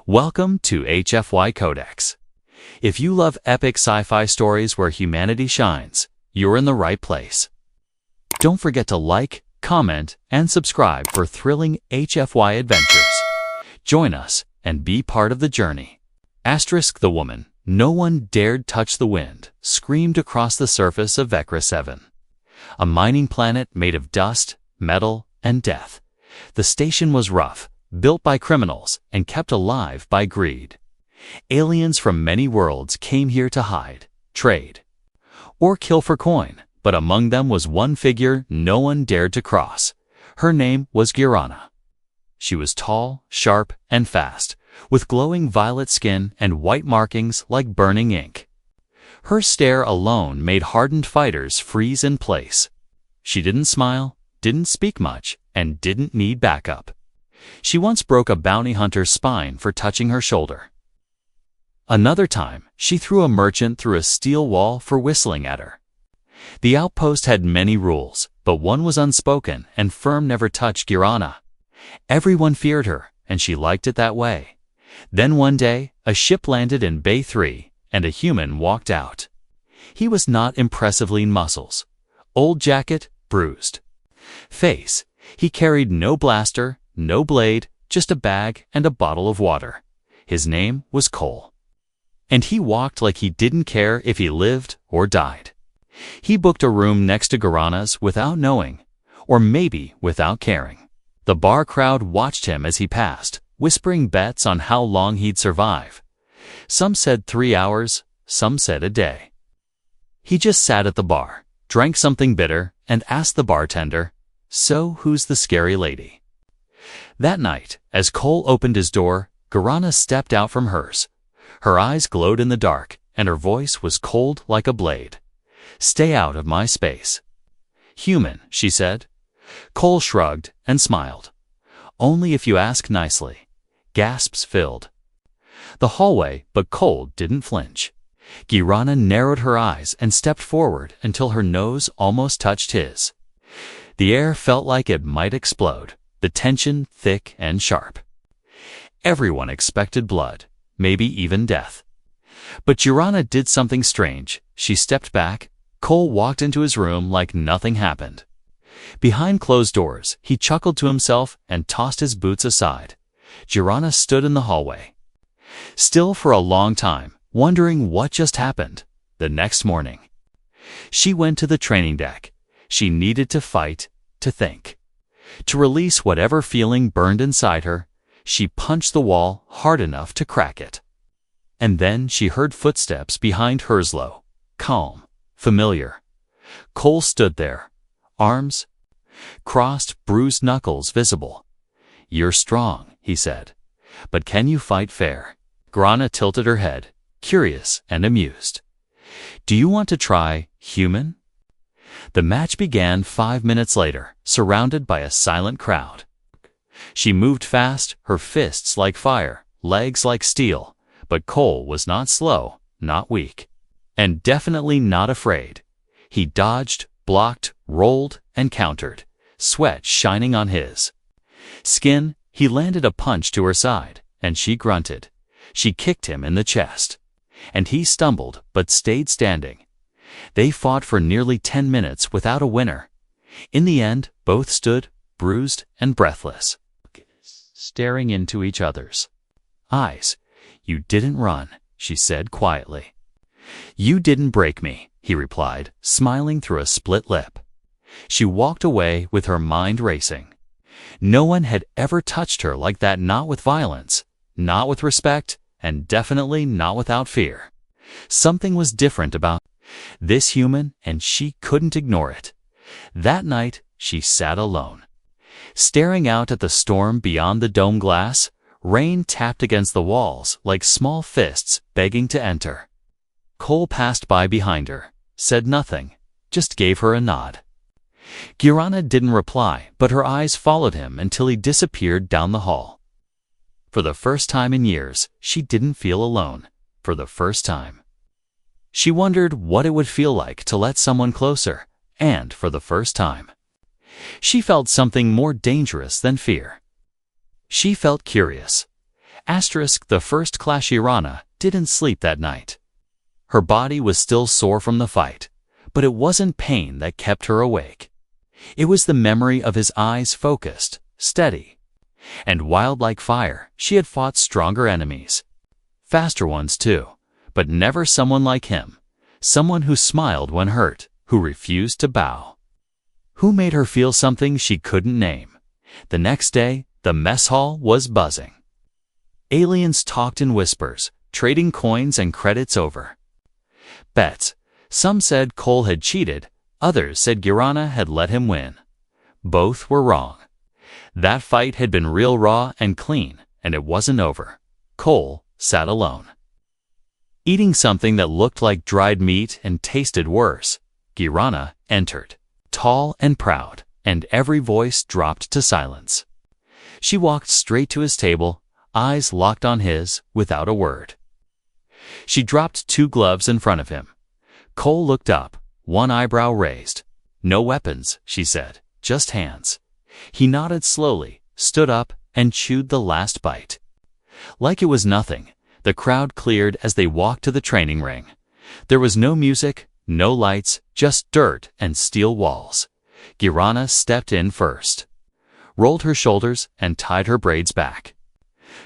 Welcome to HFY Codex. If you love epic sci-fi stories where humanity shines, you're in the right place. Don't forget to like, comment, and subscribe for thrilling HFY adventures. Join us and be part of the journey. The woman, no one dared touch the wind, screamed across the surface of Vecra 7. A mining planet made of dust, metal, and death. The station was rough, built by criminals and kept alive by greed. Aliens from many worlds came here to hide, trade, or kill for coin, but among them was one figure no one dared to cross. Her name was Girana. She was tall, sharp, and fast, with glowing violet skin and white markings like burning ink. Her stare alone made hardened fighters freeze in place. She didn't smile, didn't speak much, and didn't need backup. She once broke a bounty hunter's spine for touching her shoulder. Another time, she threw a merchant through a steel wall for whistling at her. The outpost had many rules, but one was unspoken and firm: never touch Girana. Everyone feared her, and she liked it that way. Then one day, a ship landed in Bay 3, and a human walked out. He was not impressive: lean muscles, old jacket, bruised face. He carried no blaster, no blade, just a bag and a bottle of water. His name was Cole. And he walked like he didn't care if he lived or died. He booked a room next to Girana's without knowing, or maybe without caring. The bar crowd watched him as he passed, whispering bets on how long he'd survive. Some said 3 hours, some said a day. He just sat at the bar, drank something bitter, and asked the bartender, "So who's the scary lady?" That night, as Cole opened his door, Girana stepped out from hers. Her eyes glowed in the dark, and her voice was cold like a blade. "Stay out of my space." "Human," she said. Cole shrugged and smiled. "Only if you ask nicely." Gasps filled the hallway, but Cole didn't flinch. Girana narrowed her eyes and stepped forward until her nose almost touched his. The air felt like it might explode, the tension thick and sharp. Everyone expected blood, maybe even death. But Girana did something strange. She stepped back. Cole walked into his room like nothing happened. Behind closed doors, he chuckled to himself and tossed his boots aside. Girana stood in the hallway, still for a long time, wondering what just happened. The next morning, she went to the training deck. She needed to fight, to think, to release whatever feeling burned inside her. She punched the wall hard enough to crack it. And then she heard footsteps behind hers, low, calm, familiar. Cole stood there, arms crossed, bruised knuckles visible. "You're strong," he said, "but can you fight fair?" Girana tilted her head, curious and amused. "Do you want to try, human?" The match began 5 minutes later, surrounded by a silent crowd. She moved fast, her fists like fire, legs like steel, but Cole was not slow, not weak, and definitely not afraid. He dodged, blocked, rolled, and countered, sweat shining on his skin. He landed a punch to her side, and she grunted. She kicked him in the chest, and he stumbled but stayed standing. They fought for nearly 10 minutes without a winner. In the end, both stood, bruised and breathless, staring into each other's eyes. "You didn't run," she said quietly. "You didn't break me," he replied, smiling through a split lip. She walked away with her mind racing. No one had ever touched her like that, not with violence, not with respect, and definitely not without fear. Something was different about this human, and she couldn't ignore it. That night, she sat alone, staring out at the storm beyond the dome glass. Rain tapped against the walls like small fists begging to enter. Cole passed by behind her, said nothing, just gave her a nod. Girana didn't reply, but her eyes followed him until he disappeared down the hall. For the first time in years, she didn't feel alone. For the first time, she wondered what it would feel like to let someone closer, and for the first time, she felt something more dangerous than fear. She felt curious. The first class Girana didn't sleep that night. Her body was still sore from the fight, but it wasn't pain that kept her awake. It was the memory of his eyes focused, steady. And wild like fire, she had fought stronger enemies. Faster ones too, but never someone like him. Someone who smiled when hurt, who refused to bow. Who made her feel something she couldn't name. The next day, the mess hall was buzzing. Aliens talked in whispers, trading coins and credits over bets. Some said Cole had cheated, others said Girana had let him win. Both were wrong. That fight had been real raw and clean, and it wasn't over. Cole sat alone, eating something that looked like dried meat and tasted worse. Girana entered, tall and proud, and every voice dropped to silence. She walked straight to his table, eyes locked on his, without a word. She dropped 2 gloves in front of him. Cole looked up, one eyebrow raised. "No weapons," she said, "just hands." He nodded slowly, stood up, and chewed the last bite. Like it was nothing, the crowd cleared as they walked to the training ring. There was no music, no lights, just dirt and steel walls. Girana stepped in first, rolled her shoulders, and tied her braids back.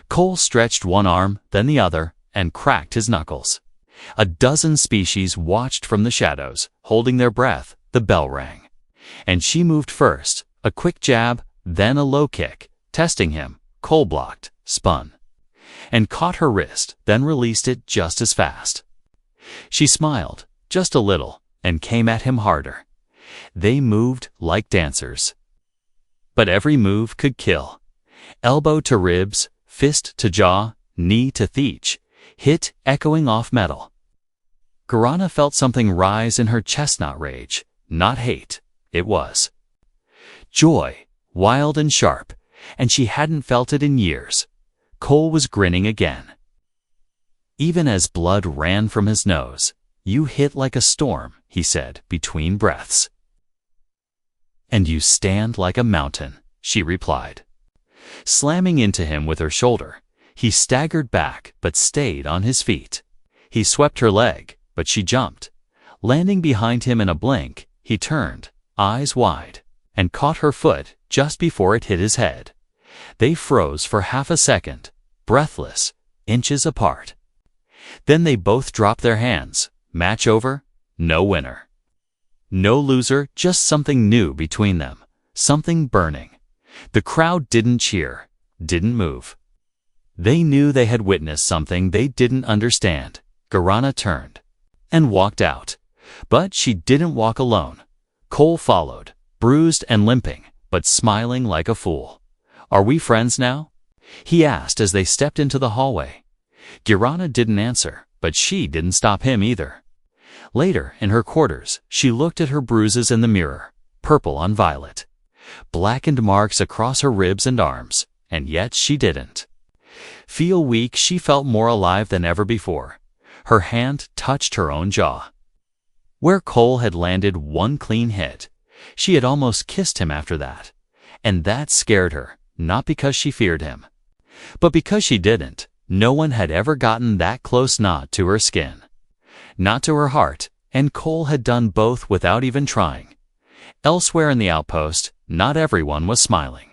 Cole stretched one arm, then the other, and cracked his knuckles. A dozen species watched from the shadows, holding their breath. The bell rang. And she moved first, a quick jab, then a low kick, testing him. Cole blocked, spun, and caught her wrist, then released it just as fast. She smiled, just a little, and came at him harder. They moved like dancers. But every move could kill. Elbow to ribs, fist to jaw, knee to theech, hit echoing off metal. Girana felt something rise in her chestnut rage. Not hate, it was joy, wild and sharp, and she hadn't felt it in years. Cole was grinning again, even as blood ran from his nose. "You hit like a storm," he said between breaths. "And you stand like a mountain," she replied. Slamming into him with her shoulder, he staggered back but stayed on his feet. He swept her leg, but she jumped. Landing behind him in a blink, he turned, eyes wide, and caught her foot just before it hit his head. They froze for half a second, breathless, inches apart. Then they both dropped their hands. Match over, no winner. No loser, just something new between them, something burning. The crowd didn't cheer, didn't move. They knew they had witnessed something they didn't understand. Girana turned and walked out. But she didn't walk alone. Cole followed, bruised and limping, but smiling like a fool. "Are we friends now?" he asked as they stepped into the hallway. Girana didn't answer, but she didn't stop him either. Later, in her quarters, she looked at her bruises in the mirror, purple on violet, blackened marks across her ribs and arms, and yet she didn't feel weak. She felt more alive than ever before. Her hand touched her own jaw, where Cole had landed one clean hit. She had almost kissed him after that, and that scared her, not because she feared him, but because she didn't. No one had ever gotten that close, not to her skin, not to her heart, and Cole had done both without even trying. Elsewhere in the outpost, not everyone was smiling.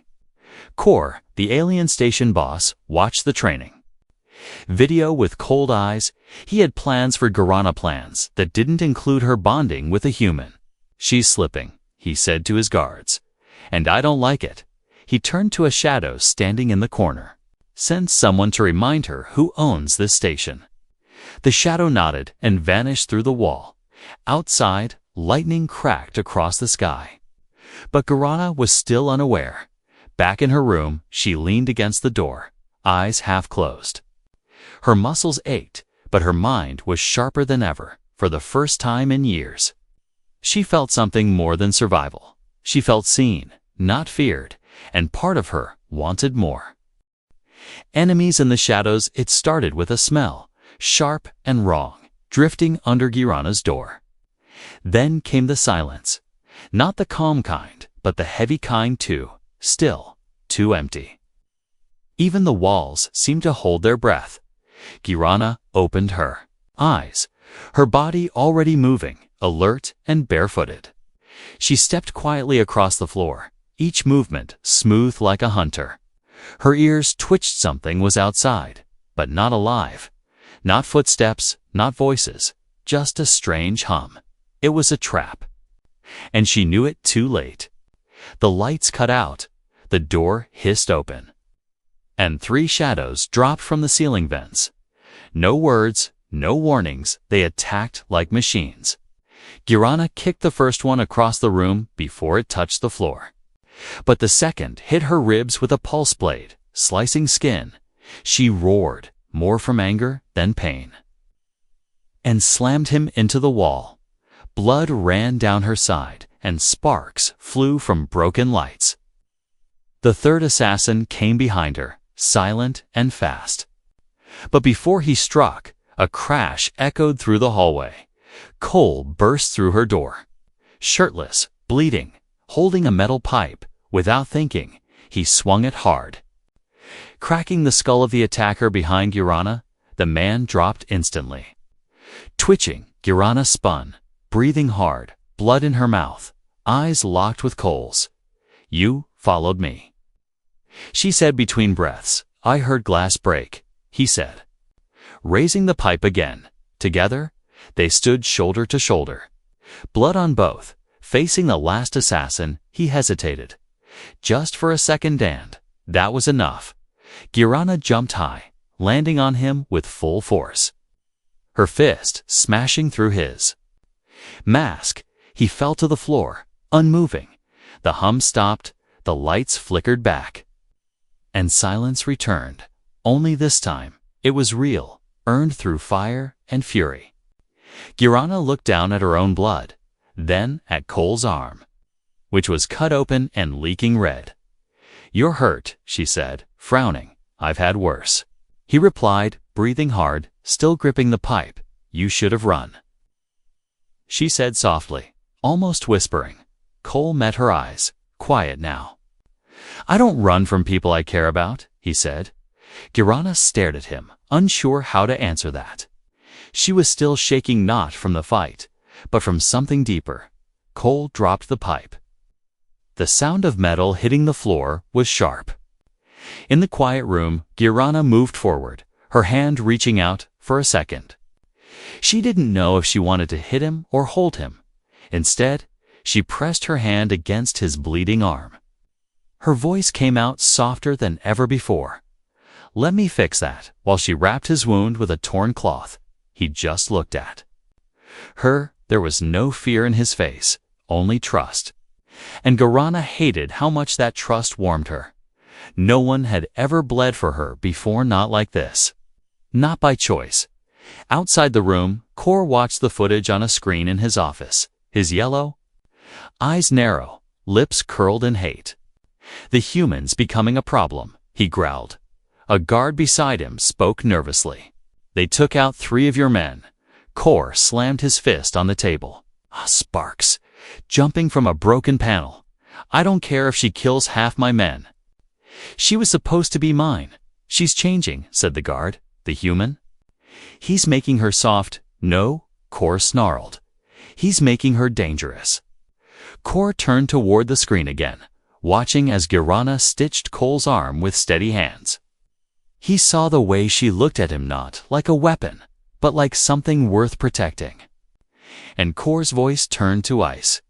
Kor, the alien station boss, watched the training video with cold eyes. He had plans for Girana, plans that didn't include her bonding with a human. "She's slipping," he said to his guards, "and I don't like it." He turned to a shadow standing in the corner. "Send someone to remind her who owns this station." The shadow nodded and vanished through the wall. Outside, lightning cracked across the sky. But Girana was still unaware. Back in her room, she leaned against the door, eyes half closed. Her muscles ached, but her mind was sharper than ever, for the first time in years. She felt something more than survival. She felt seen, not feared, and part of her wanted more. Enemies in the shadows. It started with a smell, sharp and wrong, drifting under Girana's door. Then came the silence. Not the calm kind, but the heavy kind too, still, too empty. Even the walls seemed to hold their breath. Girana opened her eyes, her body already moving, alert and barefooted. She stepped quietly across the floor, each movement smooth like a hunter. Her ears twitched. Something was outside, but not alive. Not footsteps, not voices, just a strange hum. It was a trap. And she knew it too late. The lights cut out, the door hissed open, and 3 shadows dropped from the ceiling vents. No words, no warnings, they attacked like machines. Girana kicked the first one across the room before it touched the floor. But the second hit her ribs with a pulse blade, slicing skin. She roared, more from anger than pain, and slammed him into the wall. Blood ran down her side, and sparks flew from broken lights. The third assassin came behind her, silent and fast. But before he struck, a crash echoed through the hallway. Cole burst through her door. Shirtless, bleeding, holding a metal pipe, without thinking, he swung it hard. Cracking the skull of the attacker behind Girana, the man dropped instantly. Twitching, Girana spun, breathing hard, blood in her mouth, eyes locked with Cole's. "You followed me," she said between breaths. "I heard glass break," he said. Raising the pipe again, together, they stood shoulder to shoulder. Blood on both, facing the last assassin, he hesitated. Just for a second, and that was enough. Girana jumped high, landing on him with full force, her fist smashing through his mask. He fell to the floor, unmoving. The hum stopped, the lights flickered back, and silence returned. Only this time, it was real, earned through fire and fury. Girana looked down at her own blood, then at Cole's arm, which was cut open and leaking red. "You're hurt," she said, frowning. "I've had worse," he replied, breathing hard, still gripping the pipe. "You should have run," she said softly, almost whispering. Cole met her eyes, quiet now. "I don't run from people I care about," he said. Girana stared at him, unsure how to answer that. She was still shaking, not from the fight, but from something deeper. Cole dropped the pipe. The sound of metal hitting the floor was sharp. In the quiet room, Girana moved forward, her hand reaching out for a second. She didn't know if she wanted to hit him or hold him. Instead, she pressed her hand against his bleeding arm. Her voice came out softer than ever before. "Let me fix that," while she wrapped his wound with a torn cloth. He just looked at her. There was no fear in his face, only trust. And Girana hated how much that trust warmed her. No one had ever bled for her before, not like this. Not by choice. Outside the room, Cor watched the footage on a screen in his office, his yellow eyes narrow, lips curled in hate. "The humans becoming a problem," he growled. A guard beside him spoke nervously. "They took out 3 of your men." Cor slammed his fist on the table. Sparks, jumping from a broken panel. "I don't care if she kills half my men. She was supposed to be mine." "She's changing," said the guard. "The human?" "He's making her soft." "No," Cor snarled. "He's making her dangerous." Cor turned toward the screen again, watching as Girana stitched Cole's arm with steady hands. He saw the way she looked at him, not like a weapon, but like something worth protecting. And Cor's voice turned to ice.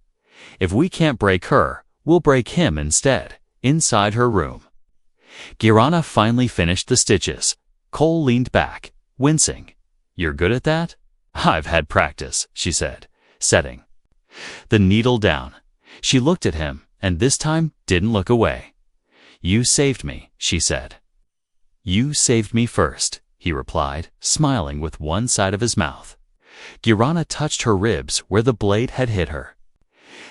"If we can't break her, we'll break him instead." Inside her room, Girana finally finished the stitches. Cole leaned back, wincing. "You're good at that?" "I've had practice," she said, setting the needle down. She looked at him, and this time didn't look away. "You saved me," she said. "You saved me first," he replied, smiling with one side of his mouth. Girana touched her ribs where the blade had hit her.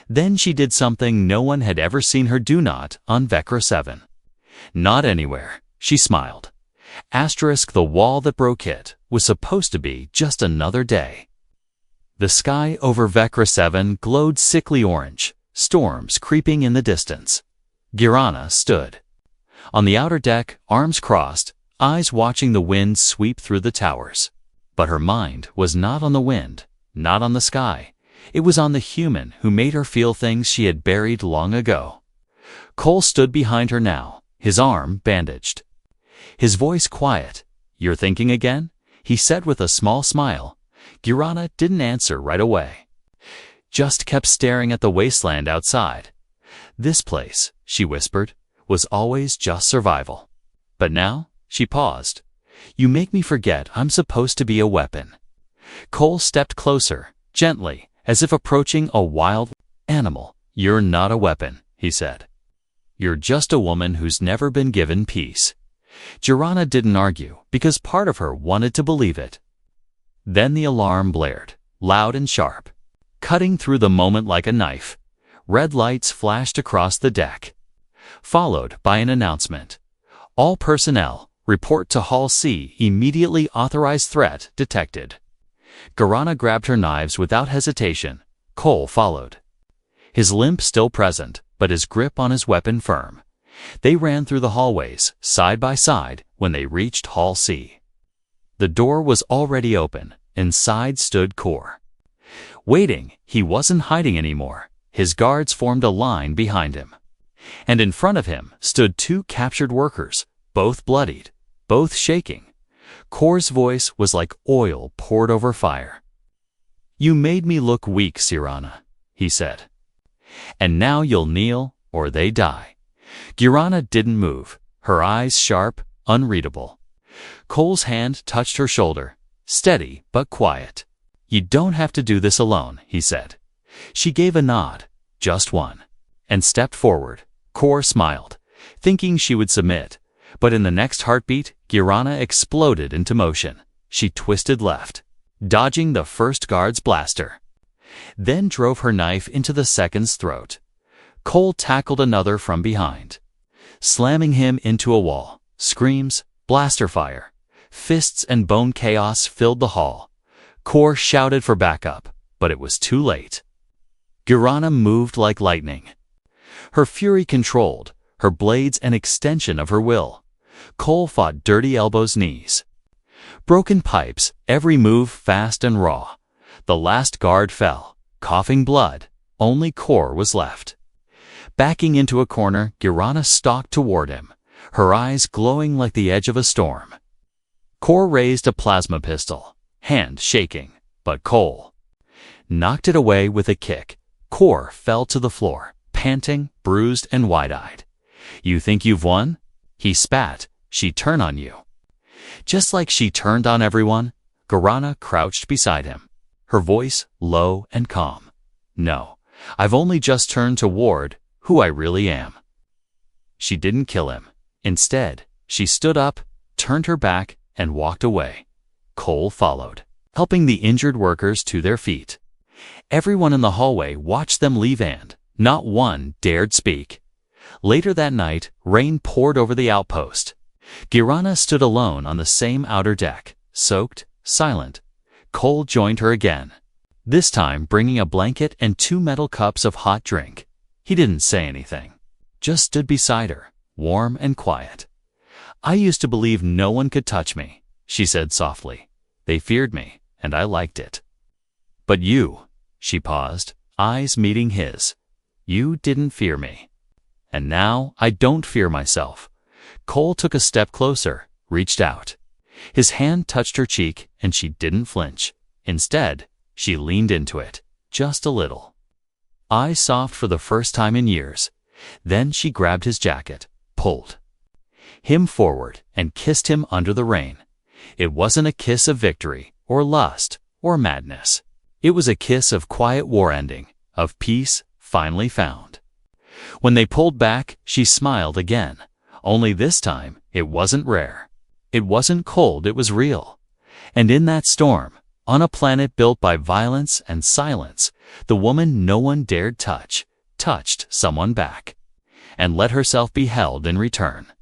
Then she did something no one had ever seen her do, not on Vecra 7. Not anywhere. She smiled. The wall that broke it was supposed to be just another day. The sky over Vecra 7 glowed sickly orange, storms creeping in the distance. Girana stood On the outer deck, arms crossed, eyes watching the wind sweep through the towers. But her mind was not on the wind, not on the sky. It was on the human who made her feel things she had buried long ago. Cole stood behind her now, his arm bandaged. His voice quiet. "You're thinking again?" he said with a small smile. Girana didn't answer right away. Just kept staring at the wasteland outside. "This place," she whispered, "was always just survival. But now," she paused, "you make me forget I'm supposed to be a weapon." Cole stepped closer, gently, as if approaching a wild animal. "You're not a weapon," he said. "You're just a woman who's never been given peace." Girana didn't argue, because part of her wanted to believe it. Then the alarm blared, loud and sharp, cutting through the moment like a knife. Red lights flashed across the deck, followed by an announcement. "All personnel, report to Hull C. Immediately. Authorized threat detected." Girana grabbed her knives without hesitation. Cole followed, his limp still present, but his grip on his weapon firm. They ran through the hallways, side by side, when they reached Hall C. The door was already open. Inside stood Core. Waiting, he wasn't hiding anymore. His guards formed a line behind him. And in front of him stood two captured workers, both bloodied, both shaking. Core's voice was like oil poured over fire. "You made me look weak, Sirana," he said. "And now you'll kneel, or they die." Girana didn't move, her eyes sharp, unreadable. Cole's hand touched her shoulder, steady but quiet. "You don't have to do this alone," he said. She gave a nod, just one, and stepped forward. Core smiled, thinking she would submit. But in the next heartbeat, Girana exploded into motion. She twisted left, dodging the first guard's blaster, then drove her knife into the second's throat. Cole tackled another from behind, slamming him into a wall. Screams, blaster fire, fists and bone chaos filled the hall. Core shouted for backup, but it was too late. Girana moved like lightning, her fury controlled, her blades an extension of her will. Cole fought dirty elbows, knees, broken pipes, every move fast and raw. The last guard fell, coughing blood. Only Core was left. Backing into a corner, Girana stalked toward him, her eyes glowing like the edge of a storm. Core raised a plasma pistol, hand shaking, but Cole knocked it away with a kick. Core fell to the floor, panting, bruised and wide-eyed. "You think you've won?" he spat. "She turned on you, just like she turned on everyone." Girana crouched beside him, her voice low and calm. "No, I've only just turned toward who I really am." She didn't kill him. Instead, she stood up, turned her back, and walked away. Cole followed, helping the injured workers to their feet. Everyone in the hallway watched them leave and not one dared speak. Later that night, rain poured over the outpost. Girana stood alone on the same outer deck, soaked, silent. Cole joined her again, this time bringing a blanket and 2 metal cups of hot drink. He didn't say anything, just stood beside her, warm and quiet. "I used to believe no one could touch me," she said softly. "They feared me, and I liked it. But you," she paused, eyes meeting his, "you didn't fear me. And now I don't fear myself." Cole took a step closer, reached out. His hand touched her cheek, and she didn't flinch. Instead, she leaned into it, just a little. Eyes soft for the first time in years. Then she grabbed his jacket, pulled him forward, and kissed him under the rain. It wasn't a kiss of victory, or lust, or madness. It was a kiss of quiet war ending, of peace finally found. When they pulled back, she smiled again. Only this time, it wasn't rare. It wasn't cold, it was real. And in that storm, on a planet built by violence and silence, the woman no one dared touch, touched someone back, and let herself be held in return.